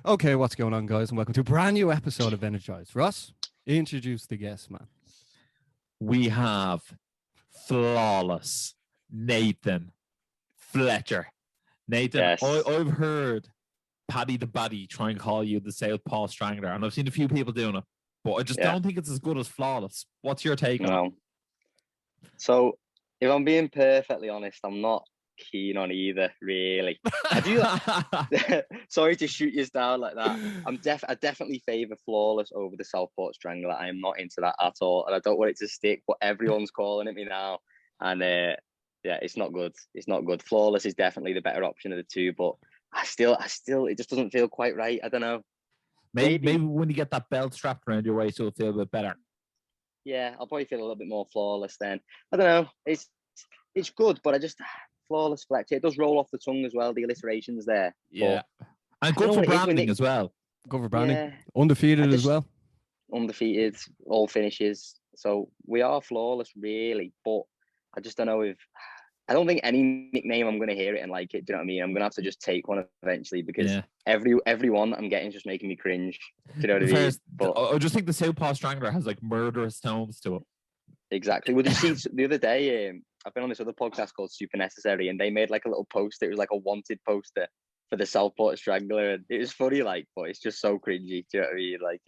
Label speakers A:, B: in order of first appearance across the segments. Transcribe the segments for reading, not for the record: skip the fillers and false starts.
A: Okay, what's going on, guys? And welcome to a brand new episode of Energized. Ross, introduce the guest, man.
B: We have flawless Nathan Fletcher. Nathan,
C: Yes.
B: I've heard Paddy the Baddy try and call you the Southpaw Strangler, and I've seen a few people doing it, but I just don't think it's as good as flawless. What's your take on it?
C: So, if I'm being perfectly honest, I'm not keen on either, really. I do. Sorry to shoot you down like that. I definitely favour flawless over the Southport Strangler. I am not into that at all, and I don't want it to stick. But everyone's calling at me now, and it's not good. It's not good. Flawless is definitely the better option of the two, but I still, it just doesn't feel quite right. I don't know.
B: Maybe when you get that belt strapped around your waist, it'll feel a bit better.
C: Yeah, I'll probably feel a little bit more flawless then. I don't know. It's good, but I just flawless Fletcher. It does roll off the tongue as well. The alliterations there.
B: Yeah, and good for branding as well.
A: Good for branding. Yeah. Undefeated as well.
C: Undefeated, all finishes. So we are flawless, really. But I just don't know if. I don't think any nickname I'm going to hear it and like it. Do you know what I mean? I'm going to have to just take one eventually because every one I'm getting is just making me cringe. Do you know what I mean?
B: But I just think the Southpaw Strangler has like murderous tones to it.
C: Exactly. Well, you see, the other day, I've been on this other podcast called Super Necessary, and they made like a little poster. It was like a wanted poster for the Southport Strangler, and it was funny, like, but it's just so cringy. Do you know what I mean? Like,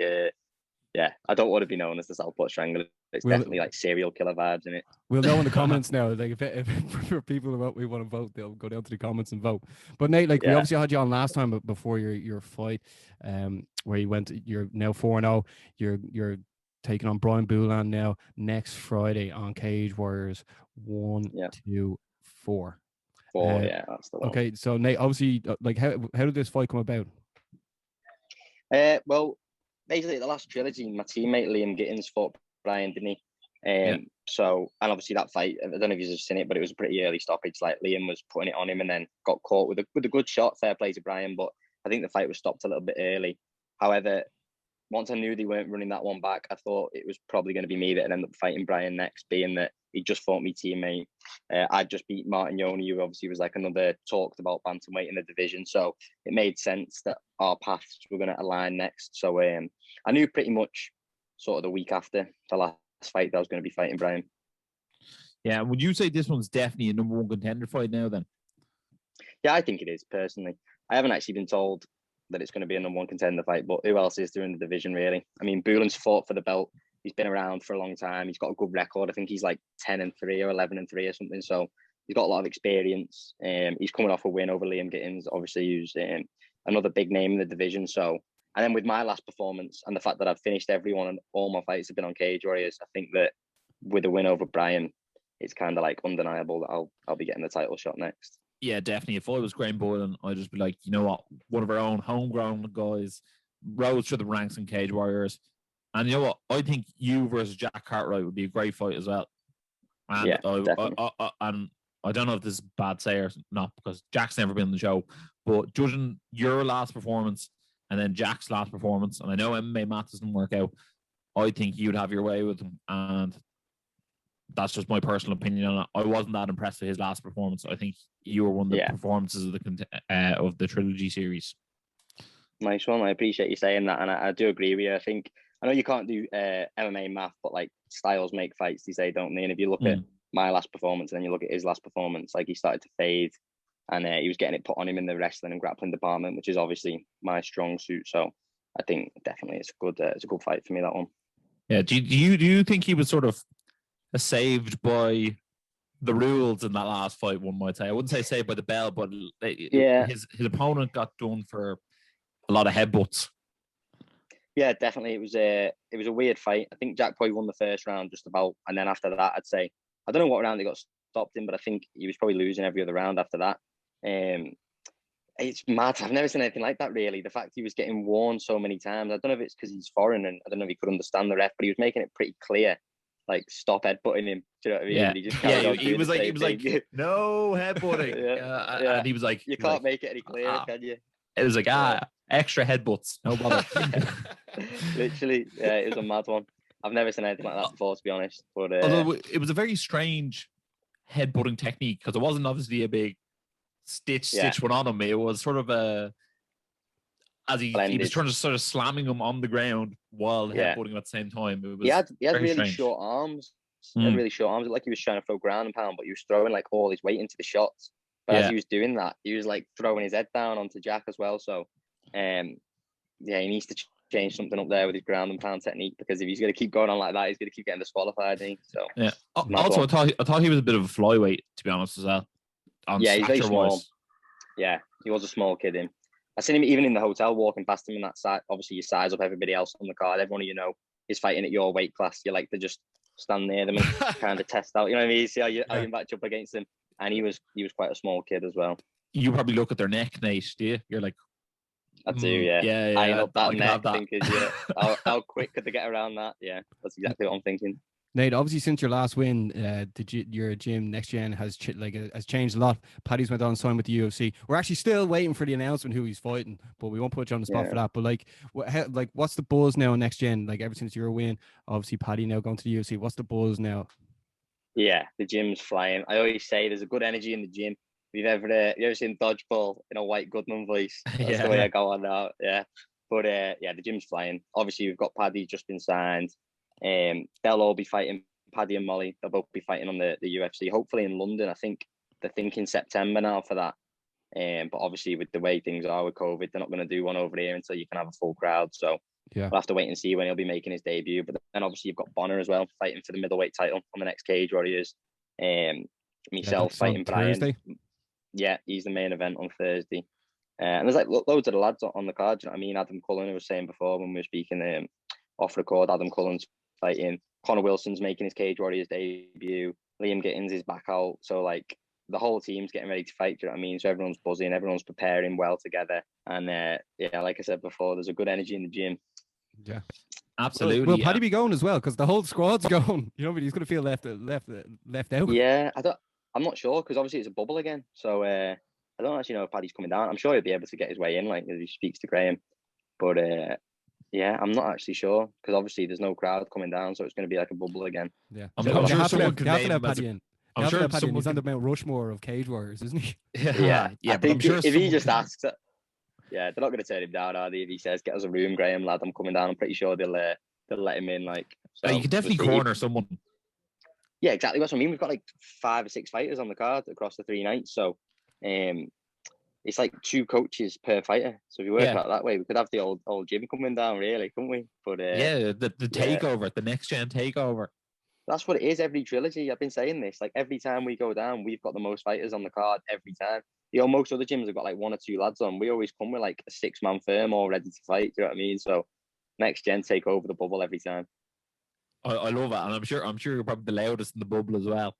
C: I don't want to be known as the Southport Strangler. It's definitely like serial killer vibes in it.
A: We'll know in the comments now. Like, if for people who want to vote, they'll go down to the comments and vote. But Nate, like we obviously had you on last time, but before your fight, where you went, you're now 4-0. You're taking on Brian Boulan now next Friday on Cage Warriors 1, 2, 4.
C: 4, that's the one.
A: Okay, so Nate, obviously, like how did this fight come about?
C: Well, basically the last trilogy, my teammate Liam Gittins fought Brian, didn't he? So, and obviously that fight, I don't know if you've seen it, but it was a pretty early stoppage. Like Liam was putting it on him and then got caught with a good shot. Fair play to Brian, but I think the fight was stopped a little bit early. However, once I knew they weren't running that one back, I thought it was probably going to be me that ended up fighting Brian next, being that he just fought me teammate. I'd just beat Martin Yoni, who obviously was like another talked about bantamweight in the division. So it made sense that our paths were going to align next. So I knew pretty much sort of the week after the last fight that I was going to be fighting Brian.
B: Yeah, would you say this one's definitely a number one contender fight now then?
C: Yeah, I think it is, personally. I haven't actually been told that it's going to be a number one contender fight, but who else is there in the division, really? I mean, Boulan's fought for the belt. He's been around for a long time. He's got a good record. I think he's like 10-3 or 11-3 or something. So he's got a lot of experience. He's coming off a win over Liam Gittins, obviously, who's another big name in the division. So, and then with my last performance and the fact that I've finished everyone and all my fights have been on Cage Warriors, I think that with a win over Brian, it's kind of like undeniable that I'll be getting the title shot next.
B: Yeah, definitely. If I was Graham Boylan, I'd just be like, you know what? One of our own homegrown guys rose through the ranks in Cage Warriors. And you know what? I think you versus Jack Cartwright would be a great fight as well. And I don't know if this is bad to say or not, because Jack's never been on the show, but judging your last performance and then Jack's last performance, and I know MMA math doesn't work out, I think you'd have your way with him. And that's just my personal opinion on it. I wasn't that impressed with his last performance. I think you were one of the performances of the trilogy series.
C: Nice one. I appreciate you saying that, and I do agree with you. I know you can't do MMA math, but like styles make fights, they say, don't they? And if you look at my last performance and then you look at his last performance, like he started to fade, and he was getting it put on him in the wrestling and grappling department, which is obviously my strong suit. So I think definitely it's a good fight for me, that one.
B: Yeah. Do you think he was sort of saved by the rules in that last fight, one might say? I wouldn't say saved by the bell, but his opponent got done for a lot of headbutts.
C: Yeah, definitely. It was a weird fight. I think Jack probably won the first round just about, and then after that, I'd say, I don't know what round he got stopped in, but I think he was probably losing every other round after that. It's mad. I've never seen anything like that, really. The fact he was getting warned so many times. I don't know if it's because he's foreign and I don't know if he could understand the ref, but he was making it pretty clear, like, stop headbutting him. Do you know what I mean?
B: Yeah,
C: he just
B: he was like, no headbutting. And he was like,
C: you can't make it any clearer, can you?
B: It was like, extra headbutts, no bother.
C: Literally, it was a mad one. I've never seen anything like that before, to be honest. But
B: although it was a very strange headbutting technique, because it wasn't obviously a big stitch one on him. It was sort of as he was trying to sort of slamming him on the ground while headbutting him at the same time. It was
C: he had really
B: strange.
C: short arms. He had really short arms, like he was trying to throw ground and pound, but he was throwing like all his weight into the shots. But as he was doing that, he was like throwing his head down onto Jack as well. So, he needs to change something up there with his ground and pound technique, because if he's going to keep going on like that, he's going to keep getting disqualified. So
B: yeah. Also, I thought he was a bit of a flyweight, to be honest, as well.
C: He's very small. Yeah, he was a small kid. I seen him even in the hotel walking past him in that side. Obviously, you size up everybody else on the card. Everyone is fighting at your weight class. You like to just stand near them and kind of test out. You know what I mean? See how you match up against them. And he was quite a small kid as well.
B: You probably look at their neck, Nate. Do you? You're like,
C: I do, yeah.
B: Yeah.
C: Eyeing up that neck, thinking, how quick could they get around that? Yeah, that's exactly what I'm thinking.
A: Nate, obviously since your last win, your gym Next Gen has changed a lot. Paddy's went on and signed with the UFC. We're actually still waiting for the announcement who he's fighting, but we won't put you on the spot for that. But what's the buzz now on Next Gen? Like ever since your win, obviously Paddy now going to the UFC. What's the buzz now?
C: Yeah, the gym's flying. I always say there's a good energy in the gym. You ever seen Dodgeball in a White Goodman voice? That's the way I go on now. Yeah, but the gym's flying. Obviously, we've got Paddy just been signed. They'll all be fighting. Paddy and Molly, they'll both be fighting on the UFC, hopefully in London. I think they're thinking September now for that. But obviously with the way things are with COVID, they're not going to do one over here until you can have a full crowd. So we'll have to wait and see when he'll be making his debut. But then obviously you've got Bonner as well, fighting for the middleweight title on the next Cage Warriors. Myself fighting Brian. Thursday. Yeah, he's the main event on Thursday. And there's like loads of the lads on the card. You know what I mean? Adam Cullen, I was saying before when we were speaking off record, Adam Cullen's fighting. Connor Wilson's making his Cage Warriors debut. Liam Gittins is back out. So like the whole team's getting ready to fight. Do you know what I mean? So everyone's buzzing, everyone's preparing well together. And like I said before, there's a good energy in the gym.
A: Yeah.
B: Absolutely.
A: Will Paddy be going as well? Because the whole squad's going. You know, but he's going to feel left out.
C: Yeah, I'm not sure, because obviously it's a bubble again. So I don't actually know if Paddy's coming down. I'm sure he'll be able to get his way in, like as he speaks to Graham. But I'm not actually sure, because obviously there's no crowd coming down, so it's going to be like a bubble again.
A: Yeah,
B: I'm sure someone could name him
A: Paddy in. I'm sure he's on the Mount Rushmore of Cage Warriors, isn't he?
C: Yeah. I think
B: I'm sure
C: if he just asks, they're not going to turn him down, are they? If he says, "Get us a room, Graham, lad, I'm coming down," I'm pretty sure they'll let him in. Like, so
B: you could definitely corner someone.
C: Yeah, exactly. That's what I mean. We've got like 5 or 6 fighters on the card across the 3 nights, so it's like 2 coaches per fighter. So if you work out that way, we could have the old gym coming down, really, couldn't we? But
B: the takeover, the Next Gen takeover.
C: That's what it is. Every trilogy, I've been saying this. Like every time we go down, we've got the most fighters on the card every time. Most other gyms have got like 1 or 2 lads on. We always come with like a 6-man firm all ready to fight. Do you know what I mean? So Next Gen take over the bubble every time.
B: I love it, and I'm sure you're probably the loudest in the bubble as well.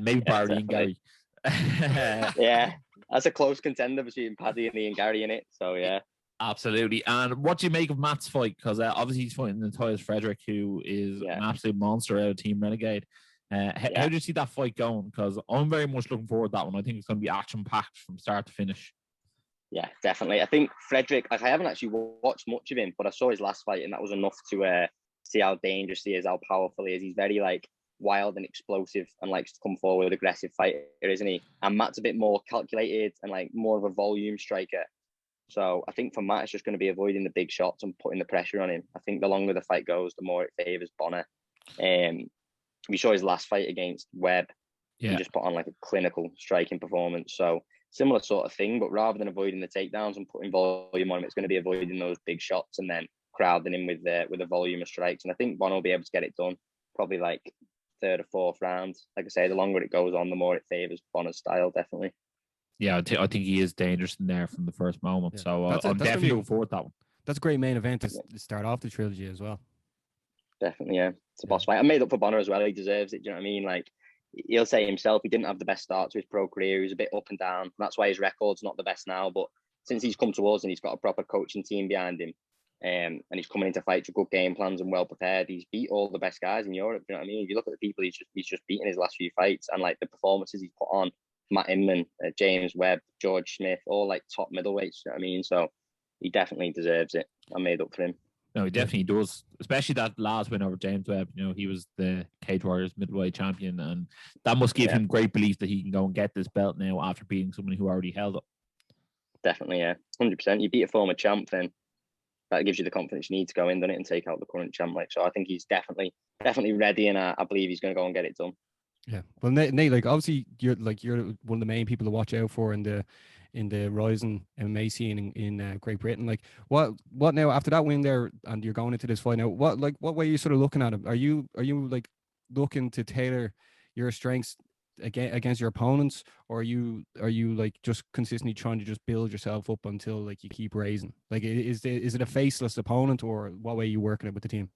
B: Maybe Barry and Gary.
C: Yeah, that's a close contender between Paddy and Ian Gary in it. So yeah,
B: absolutely. And what do you make of Matt's fight? Because obviously he's fighting Matthias Frederick, who is an absolute monster out of Team Renegade. How do you see that fight going? Because I'm very much looking forward to that one. I think it's going to be action packed from start to finish.
C: Yeah, definitely. I think Frederick, like I haven't actually watched much of him, but I saw his last fight, and that was enough to see how dangerous he is, how powerful he is. He's very like wild and explosive and likes to come forward with aggressive fighter, isn't he? And Matt's a bit more calculated and like more of a volume striker. So I think for Matt, it's just going to be avoiding the big shots and putting the pressure on him. I think the longer the fight goes, the more it favours Bonner. We saw his last fight against Webb. He just put on like a clinical striking performance. So similar sort of thing, but rather than avoiding the takedowns and putting volume on him, it's going to be avoiding those big shots and then crowding him with a volume of strikes. And I think Bonner will be able to get it done probably like 3rd or 4th round. Like I say, the longer it goes on, the more it favours Bonner's style, definitely.
B: Yeah, I think he is dangerous in there from the first moment. Yeah. So I'm definitely looking forward to that one.
A: That's a great main event to start off the trilogy as well.
C: Definitely, yeah. It's a boss fight. I made up for Bonner as well. He deserves it. Do you know what I mean? Like, he'll say himself, he didn't have the best start to his pro career. He was a bit up and down. That's why his record's not the best now. But since he's come to us and he's got a proper coaching team behind him, and he's coming into fights with good game plans and well prepared, he's beat all the best guys in Europe. You know what I mean? If you look at the people he's just beaten his last few fights, and like the performances he's put on, Matt Inman, James Webb, George Smith, all like top middleweights. You know what I mean? So he definitely deserves it. I made up for him.
B: No, he definitely does. Especially that last win over James Webb. You know, he was the Cage Warriors middleweight champion, and that must give him great belief that he can go and get this belt now after beating someone who already held it.
C: Definitely, yeah, 100%. You beat a former champ, then that gives you the confidence you need to go in, doesn't it, and take out the current champ. Like, so I think he's definitely ready, and I believe he's going to go and get it done.
A: Yeah. Well, Nate, like obviously you're one of the main people to watch out for in the rising MMA scene in Great Britain. Like, what now after that win there, and you're going into this fight now? What way are you sort of looking at it? Are you like looking to tailor your strengths against your opponents, or are you like just consistently trying to just build yourself up until like you keep raising? Like, is it a faceless opponent, or what way are you working it with the team?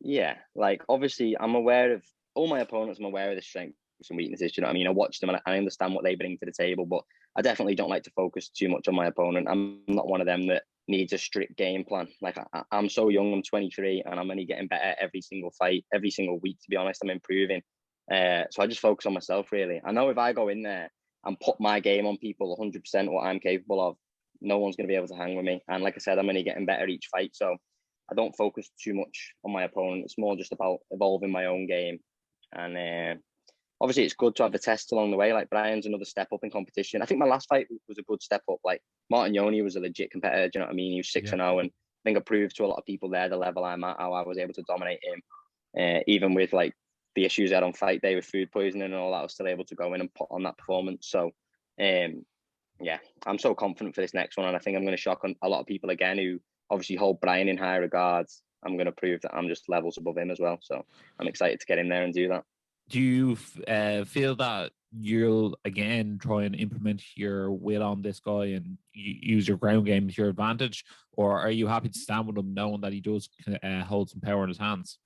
C: Yeah, like obviously I'm aware of all my opponents. I'm aware of the strengths and weaknesses. Do you know what I mean? I watch them and I understand what they bring to the table, but I definitely don't like to focus too much on my opponent. I'm not one of them that needs a strict game plan. Like I'm so young. I'm 23, and I'm only getting better every single fight, every single week. To be honest, I'm improving. So I just focus on myself, really. I know if I go in there and put my game on people 100% what I'm capable of, no one's going to be able to hang with me. And like I said, I'm only getting better each fight. So I don't focus too much on my opponent. It's more just about evolving my own game. And obviously, it's good to have the tests along the way. Like, Brian's another step up in competition. I think my last fight was a good step up. Like, Martin Yoni was a legit competitor. Do you know what I mean? He was 6-0, and I think I proved to a lot of people there the level I'm at, how I was able to dominate him. Even with like the issues I had on fight day with food poisoning and all that, I was still able to go in and put on that performance. So, yeah, I'm so confident for this next one, and I think I'm going to shock a lot of people again who obviously hold Brian in high regards. I'm going to prove that I'm just levels above him as well. So I'm excited to get in there and do that.
B: Do you feel that you'll again try and implement your will on this guy and use your ground game to your advantage, or are you happy to stand with him knowing that he does hold some power in his hands?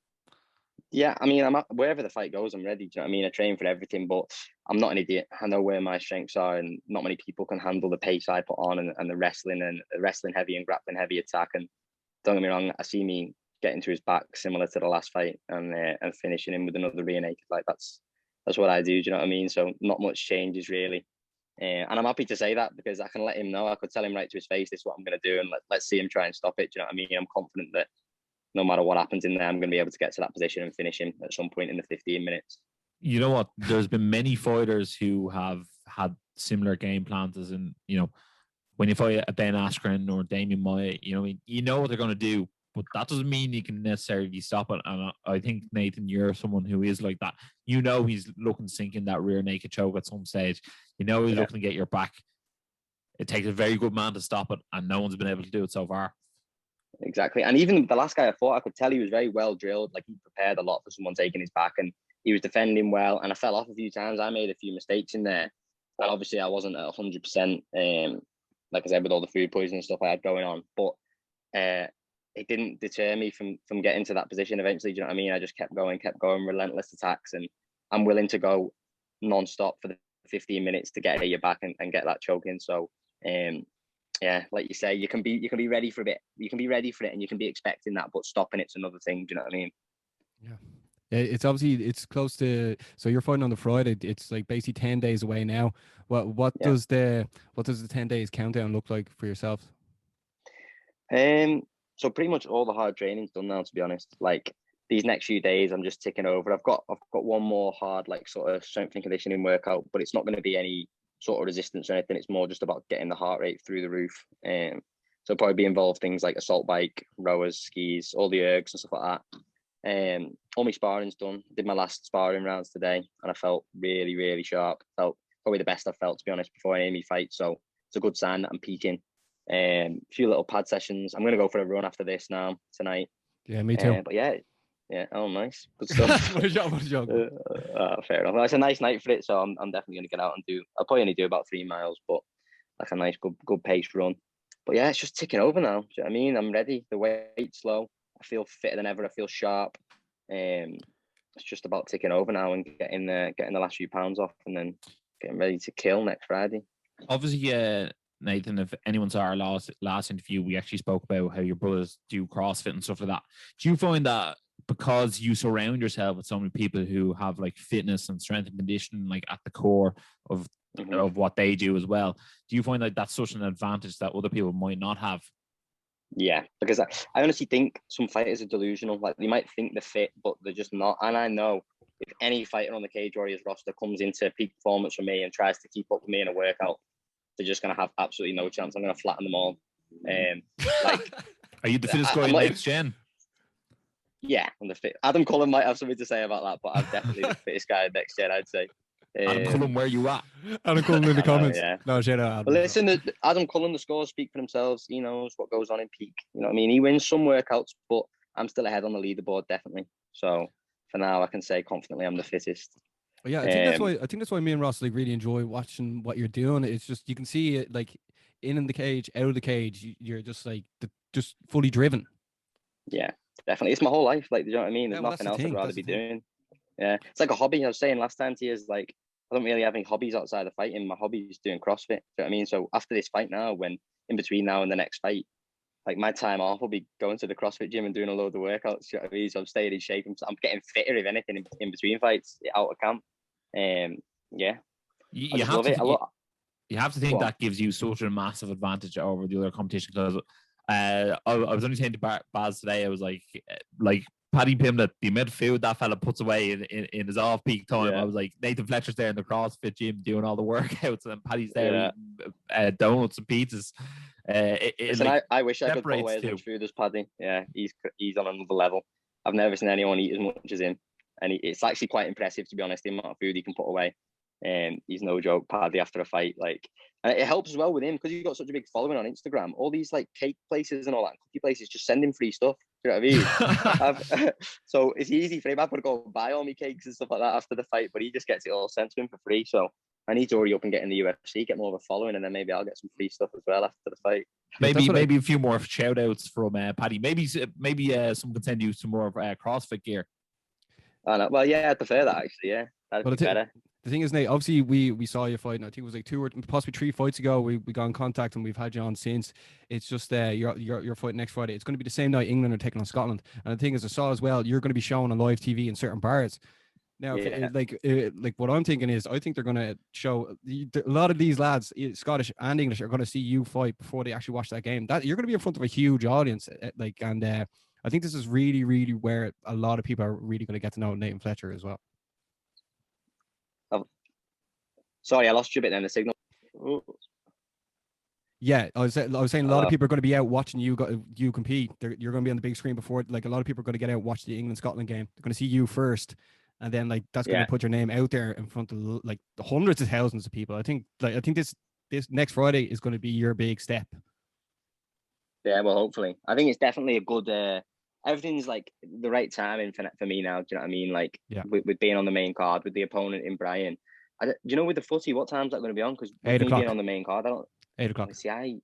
C: Yeah, I mean, wherever the fight goes, I'm ready. Do you know what I mean? I train for everything, but I'm not an idiot. I know where my strengths are, and not many people can handle the pace I put on and the wrestling heavy and grappling heavy attack. And don't get me wrong, I see me getting to his back similar to the last fight and finishing him with another rear naked. Like, that's what I do. Do you know what I mean? So not much changes really. And I'm happy to say that because I can let him know. I could tell him right to his face, this is what I'm going to do, and let's see him try and stop it. Do you know what I mean? I'm confident that no matter what happens in there, I'm going to be able to get to that position and finish him at some point in the 15 minutes.
B: You know what? There's been many fighters who have had similar game plans as in, when you fight a Ben Askren or Damian Maia, you know what they're going to do, but that doesn't mean you can necessarily stop it. And I think, Nathan, you're someone who is like that. He's looking to sink in that rear naked choke at some stage. He's looking to get your back. It takes a very good man to stop it, and no one's been able to do it so far.
C: Exactly. And even the last guy I fought, I could tell he was very well drilled. Like, he prepared a lot for someone taking his back, and he was defending well. And I fell off a few times. I made a few mistakes in there. And obviously I wasn't at 100%, like I said, with all the food poisoning stuff I had going on. But it didn't deter me from getting to that position eventually. Do you know what I mean? I just kept going, relentless attacks. And I'm willing to go non-stop for the 15 minutes to get at your back and get that choke in. So, yeah, like you say, you can be ready for a bit. You can be ready for it, and you can be expecting that, but stopping it's another thing. Do you know what I mean?
A: Yeah. It's obviously it's close to. So you're fighting on the Friday. It's like basically 10 days away now. What does the 10 days countdown look like for yourself?
C: So pretty much all the hard training's done now. To be honest, like, these next few days, I'm just ticking over. I've got one more hard, like, sort of strength and conditioning workout, but it's not going to be any sort of resistance or anything. It's more just about getting the heart rate through the roof. So probably be involved things like assault bike, rowers, skis, all the ergs and stuff like that. All my sparring's done. Did my last sparring rounds today, and I felt really, really sharp. Felt probably the best I've felt, to be honest, before any fight. So it's a good sign that I'm peaking. A few little pad sessions. I'm gonna go for a run after this now tonight.
A: Yeah, me too.
C: But yeah. Oh, nice, good stuff.
A: What a job.
C: Fair enough. Well, it's a nice night for it, so I'm definitely gonna get out and do. I'll probably only do about 3 miles, but like a nice, good pace run. But yeah, it's just ticking over now. Do you know what I mean? I'm ready. The weight's low. I feel fitter than ever. I feel sharp. It's just about ticking over now and getting the last few pounds off, and then getting ready to kill next Friday.
B: Obviously, Nathan, if anyone saw our last interview, we actually spoke about how your brothers do CrossFit and stuff like that. Do you find that because you surround yourself with so many people who have like fitness and strength and conditioning like at the core of what they do as well, do you find like that's such an advantage that other people might not have?
C: Yeah, because I honestly think some fighters are delusional. Like, they might think they're fit, but they're just not. And I know if any fighter on the Cage Warriors roster comes into peak performance for me and tries to keep up with me in a workout, they're just going to have absolutely no chance. I'm going to flatten them all.
B: Are you the fittest guy in next gen?
C: Yeah, I'm the fit. Adam Cullen might have something to say about that, but I'm definitely the fittest guy in next gen, I'd say.
B: Adam Cullen, where you at?
A: Adam Cullen in the comments.
C: Yeah.
A: No, shout out Adam.
C: But listen, Adam Cullen, the scores speak for themselves. He knows what goes on in peak. You know what I mean? He wins some workouts, but I'm still ahead on the leaderboard, definitely. So for now, I can say confidently I'm the fittest.
A: Yeah, I think that's why me and Ross like really enjoy watching what you're doing. It's just you can see it like in the cage, out of the cage. You're just like just fully driven.
C: Yeah, definitely. It's my whole life. Like, you know what I mean? There's
A: Yeah,
C: nothing else I'd rather be doing. Yeah, it's like a hobby. I was saying last time to you is like I don't really have any hobbies outside of fighting. My hobby is doing CrossFit. Do you know what I mean? So after this fight now, when in between now and the next fight, like my time off will be going to the CrossFit gym and doing a load of workouts. You know what I mean? So I'm staying in shape. I'm getting fitter, if anything, in between fights, out of camp. Yeah,
B: You have to think that gives you such a massive advantage over the other competition because I was only saying to Baz today, I was like Paddy Pimlet, the amount of food that fella puts away in his off-peak time. I was like, Nathan Fletcher's there in the CrossFit gym doing all the workouts, and Paddy's there eating donuts and pizzas.
C: Listen, I wish I could put away as much food as Paddy. Yeah, he's on another level. I've never seen anyone eat as much as him, and it's actually quite impressive, to be honest, the amount of food he can put away. He's no joke, Paddy, after a fight. Like, and it helps as well with him because he's got such a big following on Instagram. All these like cake places and all that, cookie places just send him free stuff. You know what I mean? So it's easy for him. I've got to go buy all my cakes and stuff like that after the fight, but he just gets it all sent to him for free. So I need to hurry up and get in the UFC, get more of a following, and then maybe I'll get some free stuff as well after the fight.
B: Maybe a few more shout outs from Paddy. Maybe someone can send you some more CrossFit gear.
C: I know. Well, yeah, I prefer that actually. Yeah, that'd be better.
A: The thing is, Nate, obviously we saw you fighting. I think it was like 2 or possibly 3 fights ago. We got in contact and we've had you on since. It's just your fight next Friday. It's going to be the same night England are taking on Scotland. And the thing is, I saw as well, you're going to be shown on live TV in certain bars. Now, like what I'm thinking is, I think they're going to show a lot of these lads, Scottish and English, are going to see you fight before they actually watch that game. That you're going to be in front of a huge audience, I think this is really, really where a lot of people are really going to get to know Nathan Fletcher as well.
C: Sorry, I lost you a bit then. The signal. Ooh.
A: Yeah, I was saying a lot of people are going to be out watching you compete. You're going to be on the big screen before. Like a lot of people are going to get out and watch the England-Scotland game. They're going to see you first, and then like that's going to put your name out there in front of like hundreds of thousands of people. I think this next Friday is going to be your big step.
C: Yeah, well, hopefully. I think it's definitely a good. Everything's like the right timing for me now. Do you know what I mean? Like with being on the main card with the opponent in Brian. Do you know with the footy what time's that going to be on? Because me being on the main card,
A: 8 o'clock.
C: See, I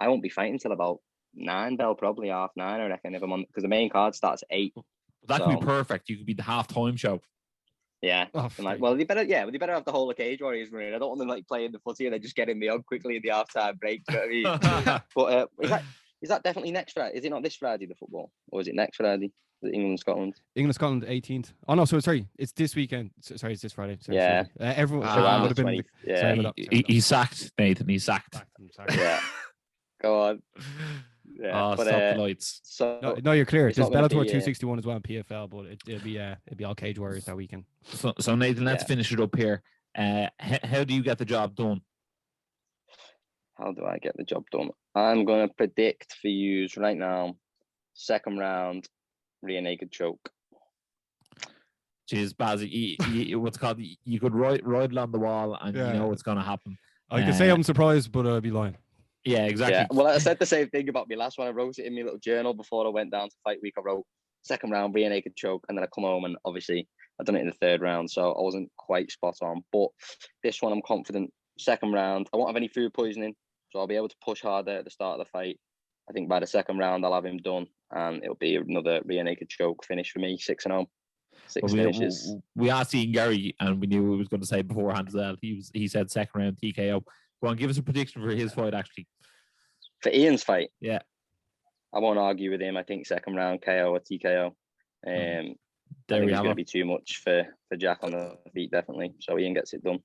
C: won't be fighting till about 9. Bell probably 9:30, I reckon, if I'm on, because the main card starts at 8.
B: That could be perfect. You could be the half-time show.
C: Yeah. Well, they better have the whole of Cage Warriors running. I don't want them like playing the footy and then just getting me on quickly in the half-time break. You know what I mean? But is that definitely next Friday? Is it not this Friday, the football, or is it next Friday? England-Scotland.
A: England-Scotland 18th. Oh no, so sorry, it's this weekend. Sorry, it's this Friday. Sorry,
C: yeah.
A: Everyone would have been.
B: He's sacked, Nathan. He's sacked.
C: Yeah. Go on.
B: Yeah. Stop the lights.
C: So
A: no, you're clear. There's Bellator 261 as well in PFL, but it'll be all Cage Warriors that weekend.
B: So Nathan, let's finish it up here. How do you get the job done?
C: How do I get the job done? I'm going to predict for you right now. Second round. Rear naked choke.
B: Jeez, Baz, what's called? You could write it on the wall, and you know what's going to happen.
A: I could say I'm surprised, but I'd be lying.
B: Yeah, exactly.
C: Yeah. Well, I said the same thing about me last one. I wrote it in my little journal before I went down to fight week. I wrote second round rear naked choke, and then I come home and obviously I've done it in the third round, so I wasn't quite spot on. But this one, I'm confident. Second round, I won't have any food poisoning, so I'll be able to push harder at the start of the fight. I think by the second round, I'll have him done, and it'll be another rear naked choke finish for me, 6-0. 6 finishes.
B: We asked Ian Gary, and we knew he was going to say beforehand as well. He said second round TKO. Go on, give us a prediction for his fight, actually.
C: For Ian's fight?
B: Yeah.
C: I won't argue with him. I think second round KO or TKO. I think it's going to be too much for Jack on the feet, definitely. So Ian gets it done.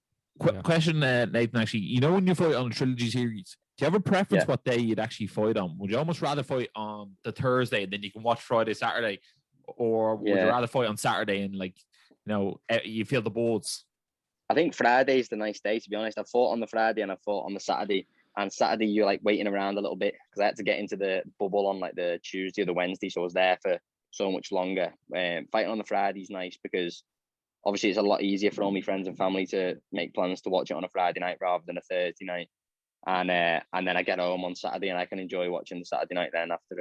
B: Question, Nathan, actually. You know when you fight on the Trilogy series, do you have a preference what day you'd actually fight on? Would you almost rather fight on the Thursday and then you can watch Friday, Saturday? Or would you rather fight on Saturday and you feel the balls?
C: I think Friday's the nice day, to be honest. I fought on the Friday and I fought on the Saturday. And Saturday, you're like waiting around a little bit because I had to get into the bubble on like the Tuesday or the Wednesday. So I was there for so much longer. Fighting on the Friday is nice because obviously it's a lot easier for all my friends and family to make plans to watch it on a Friday night rather than a Thursday night. And then I get home on Saturday and I can enjoy watching the Saturday night then after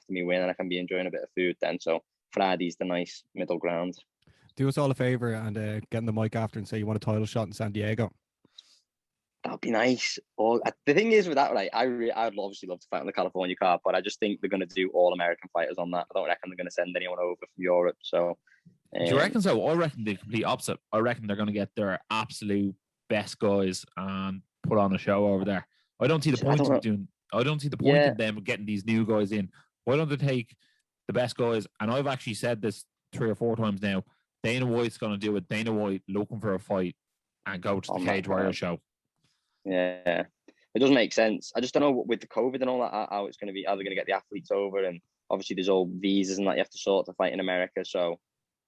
C: me win, and I can be enjoying a bit of food then. So Friday's the nice middle ground.
A: Do us all a favor and get in the mic after and say you want a title shot in San Diego.
C: That'd be nice. Or the thing is with that, right? I'd obviously love to fight on the California card, but I just think they're going to do all American fighters on that. I don't reckon they're going to send anyone over from Europe. So,
B: do you reckon so? I reckon the complete opposite. I reckon they're going to get their absolute best guys and put on a show over there. I don't see the point of doing. I don't see the point of them getting these new guys in. Why don't they take the best guys? And I've actually said this 3 or 4 times now. Dana White's going to do it. Dana White looking for a fight and go to the Cage Warrior show.
C: Yeah, it doesn't make sense. I just don't know with the COVID and all that how it's going to be. How they're going to get the athletes over, and obviously there's all visas and that you have to sort to fight in America. So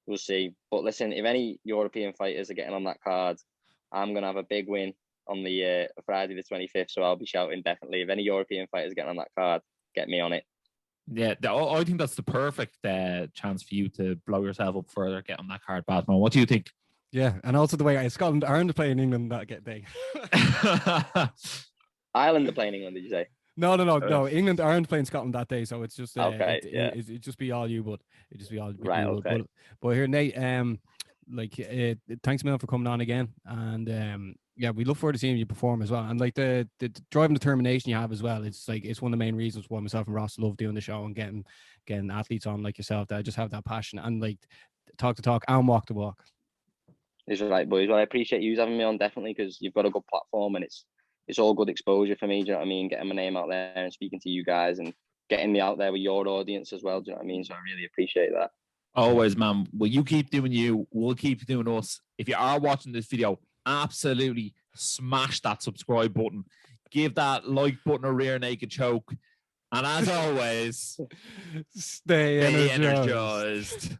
C: we'll see. But listen, if any European fighters are getting on that card, I'm going to have a big win on the Friday the 25th. So I'll be shouting definitely. If any European fighters are getting on that card, get me on it.
B: Yeah, I think that's the perfect chance for you to blow yourself up further, get on that card, Batman. What do you think?
A: Yeah, and also the way Scotland aren't playing England that day.
C: Ireland are playing England, did you say?
A: No. England aren't playing Scotland that day, so it's just
C: okay.
A: It just be all you, but it just be all
C: right.
A: You,
C: okay.
A: But here, Nate, thanks a million for coming on again, and we look forward to seeing you perform as well. And like the drive and determination you have as well, it's one of the main reasons why myself and Ross love doing the show and getting athletes on like yourself that just have that passion and like talk the talk and walk the walk.
C: It's right, boys. Well, I appreciate you having me on definitely because you've got a good platform and it's all good exposure for me. Do you know what I mean? Getting my name out there and speaking to you guys and getting me out there with your audience as well. Do you know what I mean? So I really appreciate that.
B: Always, man. Well, you keep doing you. We'll keep doing us. If you are watching this video, absolutely smash that subscribe button. Give that like button a rear naked choke. And as always,
A: stay energized.